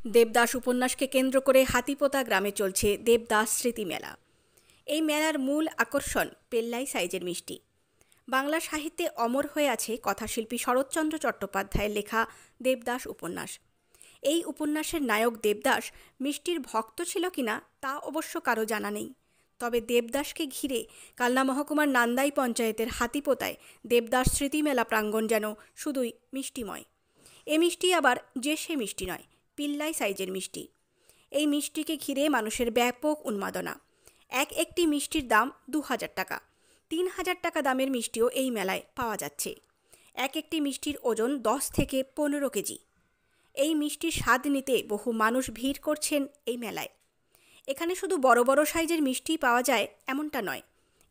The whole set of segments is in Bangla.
দেবদাস উপন্যাসকে কেন্দ্র করে হাতিপোতা গ্রামে চলছে দেবদাস স্মৃতি মেলা। এই মেলার মূল আকর্ষণ পেল্লাই সাইজের মিষ্টি। বাংলা সাহিত্যে অমর হয়ে আছে কথাশিল্পী শরৎচন্দ্র চট্টোপাধ্যায়ের লেখা দেবদাস উপন্যাস। এই উপন্যাসের নায়ক দেবদাস মিষ্টির ভক্ত ছিল কিনা তা অবশ্য কারো জানা নেই। তবে দেবদাসকে ঘিরে কালনা মহকুমার নান্দাই পঞ্চায়েতের হাতিপোতায় দেবদাস স্মৃতি মেলা প্রাঙ্গণ যেন শুধুই মিষ্টিময়। এ মিষ্টি আবার যে সে মিষ্টি নয়, পিল্লাই সাইজের মিষ্টি। এই মিষ্টিকে ঘিরে মানুষের ব্যাপক উন্মাদনা। একটি মিষ্টির দাম ২,০০০ টাকা। ৩,০০০ টাকা দামের মিষ্টিও এই মেলায় পাওয়া যাচ্ছে। একটি মিষ্টির ওজন ১০ থেকে ১৫ কেজি। এই মিষ্টির স্বাদ নিতে বহু মানুষ ভিড় করছেন এই মেলায়। এখানে শুধু বড় বড় সাইজের মিষ্টি পাওয়া যায় এমনটা নয়,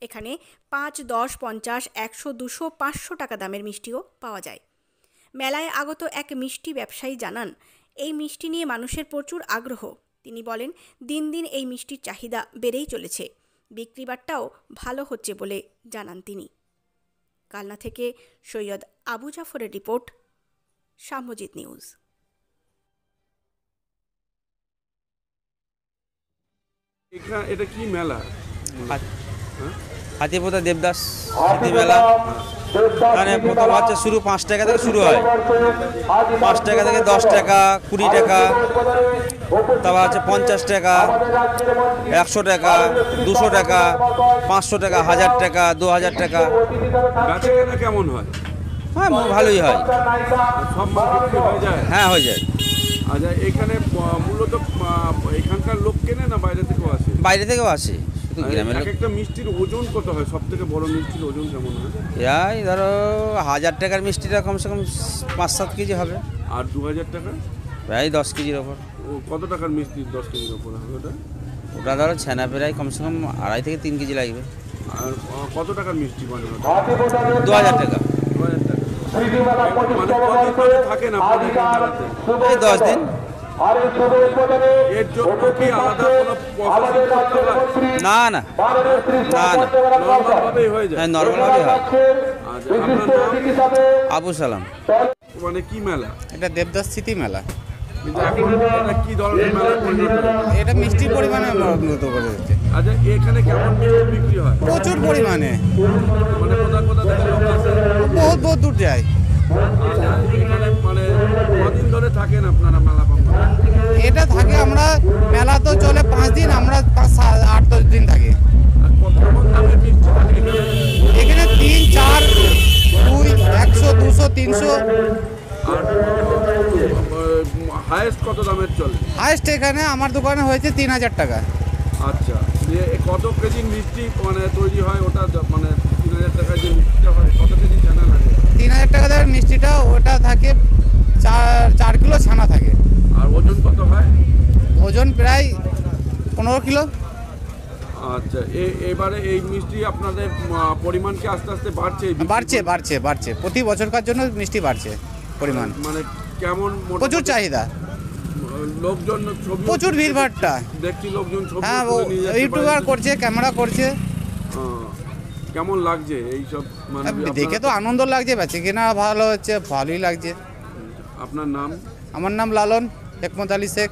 এখানে ৫, ১০, ৫০, ১০০, ২০০, ৫০০ টাকা দামের মিষ্টিও পাওয়া যায়। মেলায় আগত এক মিষ্টি ব্যবসায়ী জানান, এই মিষ্টি নিয়ে মানুষের প্রচুর আগ্রহ। তিনি বলেন, দিন দিন এই মিষ্টির চাহিদা বেড়েই চলেছে, বিক্রিবাট্টাও ভালো হচ্ছে বলে জানান তিনি। কালনা থেকে সৈয়দ আবু জাফরের রিপোর্ট, সাম্যজিৎ নিউজ। এটা কি মেলা? হাতিপোতা দেবদাস স্মৃতি মেলা। এখানে প্রথম হচ্ছে শুরু ৫ টাকা থেকে শুরু হয়। ৫ টাকা থেকে ১০ টাকা, ২০ টাকা, তারপর হচ্ছে ৫০ টাকা, ১০০ টাকা, ২০০ টাকা, ৫০০ টাকা, ১০০০ টাকা, ২,০০০ টাকা। গাছে কেনা কেমন হয়? হ্যাঁ, ভালোই হয়। সব মাল বিক্রি হয়ে যায়? হ্যাঁ, হয়ে যায়। আচ্ছা, এখানে মূলত এখানকার লোক কেনে না বাইরে থেকেও আসে? বাইরে থেকেও আসে। একটা মিষ্টির ওজন কত হয়? সব থেকে বড় মিষ্টির ওজন কেমন হয়? এই ধরো ১,০০০ টাকার মিষ্টিটা কমসে কম ৫-৭ কেজি হবে। আর ২,০০০ টাকা? প্রায় 10 কেজির ওপর। কত টাকার মিষ্টি 10 কেজির ওপর হবে ওটা? ওটা ধরো ছানা প্রায় কমসে কম ২.৫ থেকে ৩ কেজি লাগবে। আর কত টাকার মিষ্টি বানানো? ২,০০০ টাকা। ২,০০০ টাকা। মানে কতদিন থাকে না এই 10 দিন। এর জন্য কি আলাদা কোনো প্রসেসিং করতে হয়? না না না না, নরমালভাবেই হয়ে যায়। হ্যাঁ, নর্মালভাবেই হয়। আচ্ছা, আপনার নাম? আবু সালাম। মানে কি মেলা? এটা দেবদাস স্মৃতি মেলা। কিন্তু এখন এটা কি ধরনের মেলা পরিণত হয়েছে? এটা মিষ্টির পরিমাণে উন্নত করে দিচ্ছে। আচ্ছা, এখানে কেমন মিষ্টি বিক্রি হয়? প্রচুর পরিমাণে, মানে কোথা থেকে লোক আসে? বহুত বহুত দূর যায়। আচ্ছা, এখানে মানে কদিন ধরে থাকেন আপনারা মেলা প্রাঙ্গণে? এটা থাকে, আমরা মেলা তো চলে 5 দিন, আমরা 8-10 দিন থাকি। আর কেমন দামের মিষ্টি থাকে এখানে ৩, ৪, ২, ১০০, ২০০, ৩০০। আর হায়েস্ট কত দামের চলে? হাইস্ট এখানে আমার দোকানে হয়েছে ৩,০০০ টাকা। আচ্ছা, দিয়ে কত কেজি মিষ্টি মানে তৈরি হয় ওটা? মানে ৩,০০০ টাকার যে মিষ্টিটা হয় কত কেজি ছানা লাগে? ৩,০০০ টাকা দামের মিষ্টিটা ওটা থাকে 4 কিলো ছানা থাকে। আর ওজন কত হয়? ওজন প্রায় 15 কিলো। আচ্ছা, এবারে এই মিষ্টি আপনাদের পরিমাণ কি আস্তে আস্তে বাড়ছে? বাড়ছে। প্রতি বছরকার জন্য মিষ্টি বাড়ছে পরিমাণ। মানে কেমন? প্রচুর চাহিদা, লোকজন ছবি, প্রচুর ভিড়ভাড়টা দেখছি লোকজন ছবি হ্যাঁ, তুলে নিয়ে যাচ্ছে ইউটিউবার বাইরে। করছে, ক্যামেরা করছে। কেমন লাগছে এইসব? মানে দেখে তো আনন্দ লাগছে, বেচে কেনা ভালো হচ্ছে, ভালোই লাগছে। আপনার নাম? আমার নাম লালন হেকমত আলী শেখ।